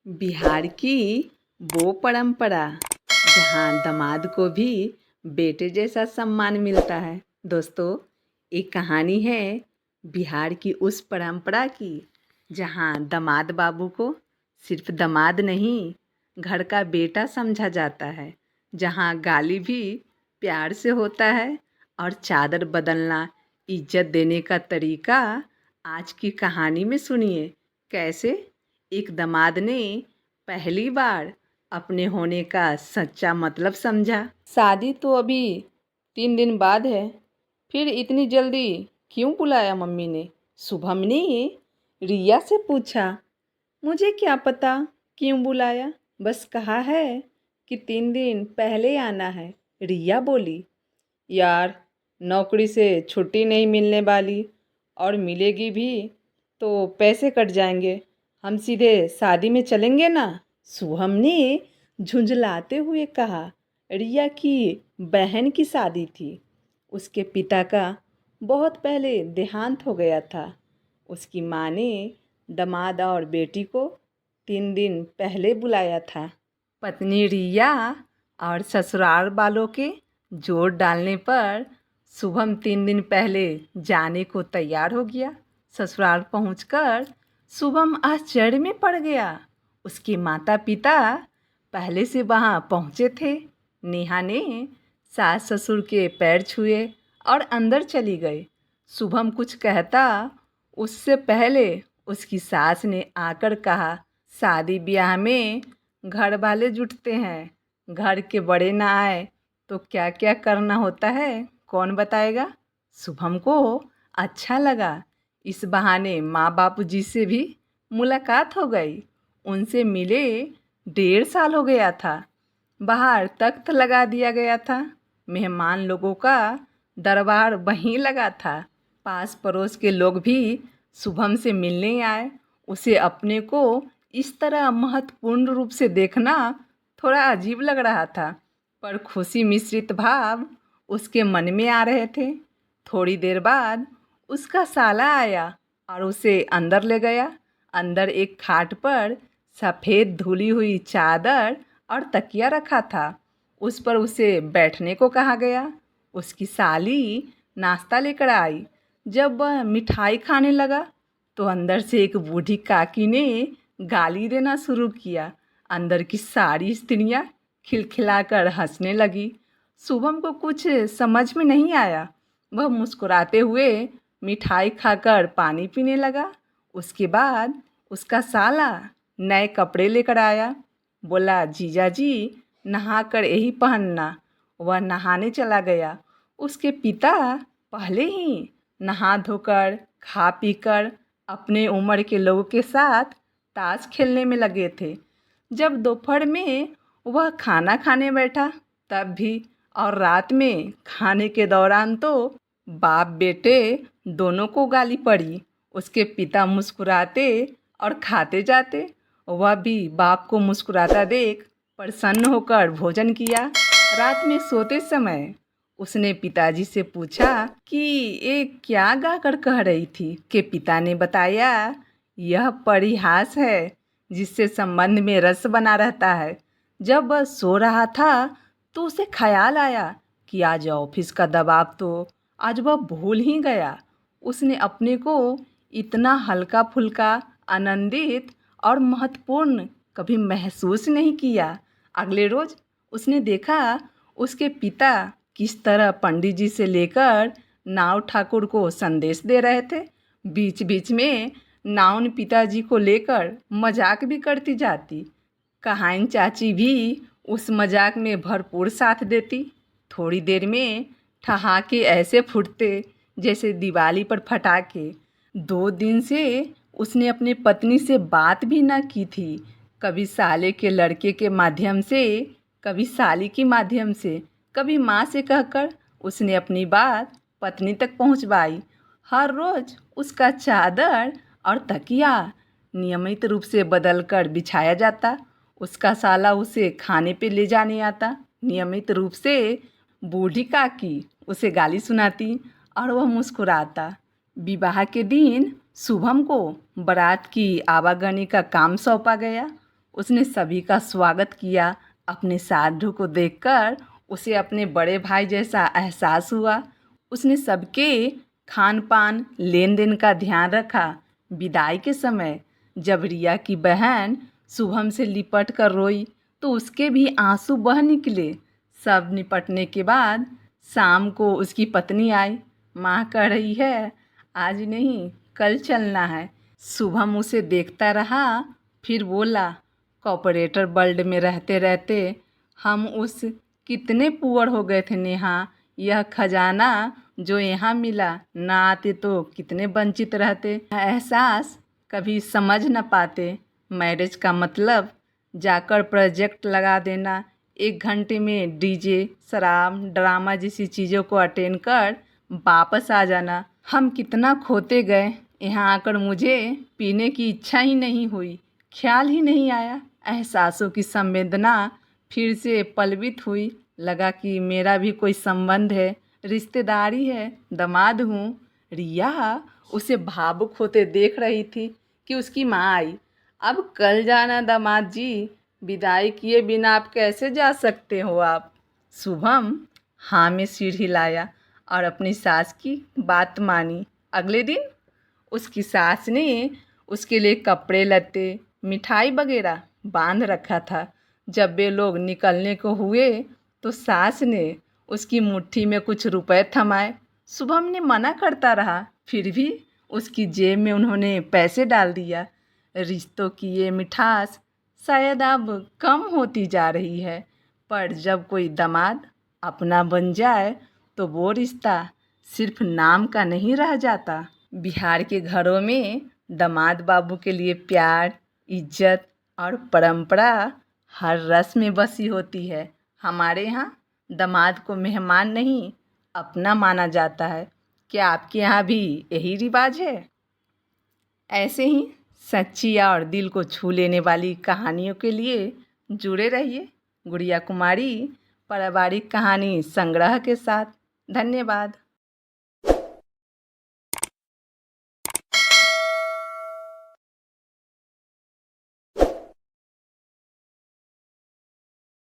बिहार की वो परंपरा जहाँ दामाद को भी बेटे जैसा सम्मान मिलता है। दोस्तों, एक कहानी है बिहार की उस परंपरा की जहाँ दामाद बाबू को सिर्फ दामाद नहीं, घर का बेटा समझा जाता है। जहाँ गाली भी प्यार से होता है और चादर बदलना इज्जत देने का तरीका। आज की कहानी में सुनिए कैसे एक दामाद ने पहली बार अपने होने का सच्चा मतलब समझा। शादी तो अभी 3 दिन बाद है, फिर इतनी जल्दी क्यों बुलाया मम्मी ने? शुभम ने रिया से पूछा। मुझे क्या पता क्यों बुलाया, बस कहा है कि 3 दिन पहले आना है, रिया बोली। यार, नौकरी से छुट्टी नहीं मिलने वाली, और मिलेगी भी तो पैसे कट जाएंगे। हम सीधे शादी में चलेंगे ना? शुभम ने झुंझलाते हुए कहा। रिया की बहन की शादी थी। उसके पिता का बहुत पहले देहांत हो गया था। उसकी माँ ने दामाद और बेटी को 3 दिन पहले बुलाया था। पत्नी रिया और ससुराल वालों के जोर डालने पर शुभम 3 दिन पहले जाने को तैयार हो गया। ससुराल पहुंचकर शुभम आश्चर्य में पड़ गया। उसके माता पिता पहले से वहां पहुंचे थे। नेहा ने सास ससुर के पैर छुए और अंदर चली गई। शुभम कुछ कहता उससे पहले उसकी सास ने आकर कहा, शादी ब्याह में घर वाले जुटते हैं, घर के बड़े ना आए तो क्या क्या करना होता है कौन बताएगा? शुभम को अच्छा लगा। इस बहाने माँ बापू जी से भी मुलाकात हो गई। उनसे मिले 1.5 साल हो गया था। बाहर तख्त लगा दिया गया था। मेहमान लोगों का दरबार वहीं लगा था। पास पड़ोस के लोग भी शुभम से मिलने आए। उसे अपने को इस तरह महत्वपूर्ण रूप से देखना थोड़ा अजीब लग रहा था, पर खुशी मिश्रित भाव उसके मन में आ रहे थे। थोड़ी देर बाद उसका साला आया और उसे अंदर ले गया। अंदर एक खाट पर सफ़ेद धुली हुई चादर और तकिया रखा था। उस पर उसे बैठने को कहा गया। उसकी साली नाश्ता लेकर आई। जब वह मिठाई खाने लगा तो अंदर से एक बूढ़ी काकी ने गाली देना शुरू किया। अंदर की सारी स्त्रियां खिलखिलाकर हंसने लगी। शुभम को कुछ समझ में नहीं आया। वह मुस्कुराते हुए मिठाई खाकर पानी पीने लगा। उसके बाद उसका साला नए कपड़े लेकर आया। बोला, जीजा जी नहाकर यही पहनना। वह नहाने चला गया। उसके पिता पहले ही नहा धोकर खा पीकर अपने उम्र के लोगों के साथ ताश खेलने में लगे थे। जब दोपहर में वह खाना खाने बैठा तब भी, और रात में खाने के दौरान तो बाप बेटे दोनों को गाली पड़ी। उसके पिता मुस्कुराते और खाते जाते। वह भी बाप को मुस्कुराता देख प्रसन्न होकर भोजन किया। रात में सोते समय उसने पिताजी से पूछा कि ये क्या गाकर कह रही थी? के पिता ने बताया, यह परिहास है जिससे संबंध में रस बना रहता है। जब वह सो रहा था तो उसे ख्याल आया कि आज ऑफिस का दबाव तो आज वह भूल ही गया। उसने अपने को इतना हल्का फुल्का, आनंदित और महत्वपूर्ण कभी महसूस नहीं किया। अगले रोज उसने देखा उसके पिता किस तरह पंडित जी से लेकर नाव ठाकुर को संदेश दे रहे थे। बीच बीच में नाउन पिताजी को लेकर मजाक भी करती जाती। कहाइन चाची भी उस मजाक में भरपूर साथ देती। थोड़ी देर में ठहाके ऐसे फूटते जैसे दिवाली पर फटाके। 2 दिन से उसने अपनी पत्नी से बात भी न की थी। कभी साले के लड़के के माध्यम से, कभी साली के माध्यम से, कभी माँ से कहकर उसने अपनी बात पत्नी तक पहुँचवाई। हर रोज़ उसका चादर और तकिया नियमित रूप से बदलकर बिछाया जाता। उसका साला उसे खाने पे ले जाने आता। नियमित रूप से बूढ़ी काकी उसे गाली सुनाती और वह मुस्कुराता। विवाह के दिन शुभम को बारात की आवागनी का काम सौंपा गया। उसने सभी का स्वागत किया। अपने साधु को देखकर उसे अपने बड़े भाई जैसा एहसास हुआ। उसने सबके खान पान लेन देन का ध्यान रखा। विदाई के समय जब रिया की बहन शुभम से लिपट कर रोई तो उसके भी आंसू बह निकले। सब निपटने के बाद शाम को उसकी पत्नी आई। माँ कह रही है आज नहीं कल चलना है। शुभम उसे देखता रहा, फिर बोला कॉर्पोरेटर वर्ल्ड में रहते रहते हम उस कितने पुअर हो गए थे नेहा। यह खजाना जो यहाँ मिला ना आते तो कितने वंचित रहते। एहसास कभी समझ न पाते। मैरिज का मतलब जाकर प्रोजेक्ट लगा देना, 1 घंटे में डीजे शराब ड्रामा जैसी चीज़ों को अटेंड कर वापस आ जाना। हम कितना खोते गए। यहाँ आकर मुझे पीने की इच्छा ही नहीं हुई, ख्याल ही नहीं आया। एहसासों की संवेदना फिर से पलवित हुई। लगा कि मेरा भी कोई संबंध है, रिश्तेदारी है, दामाद हूँ। रिया उसे भावुक होते देख रही थी कि उसकी माँ आई। अब कल जाना दामाद जी, विदाई किए बिना आप कैसे जा सकते हो आप। शुभम हाँ में सिर हिलाया और अपनी सास की बात मानी। अगले दिन उसकी सास ने उसके लिए कपड़े लत्ते मिठाई वगैरह बांध रखा था। जब वे लोग निकलने को हुए तो सास ने उसकी मुट्ठी में कुछ रुपए थमाए। शुभम ने मना करता रहा, फिर भी उसकी जेब में उन्होंने पैसे डाल दिया। रिश्तों की ये मिठास शायद अब कम होती जा रही है, पर जब कोई दामाद अपना बन जाए तो वो रिश्ता सिर्फ नाम का नहीं रह जाता। बिहार के घरों में दामाद बाबू के लिए प्यार, इज्जत और परंपरा हर रस्म में बसी होती है। हमारे यहाँ दामाद को मेहमान नहीं अपना माना जाता है। क्या आपके यहाँ भी यही रिवाज है? ऐसे ही सच्ची और दिल को छू लेने वाली कहानियों के लिए जुड़े रहिए गुड़िया कुमारी पारिवारिक कहानी संग्रह के साथ। धन्यवाद।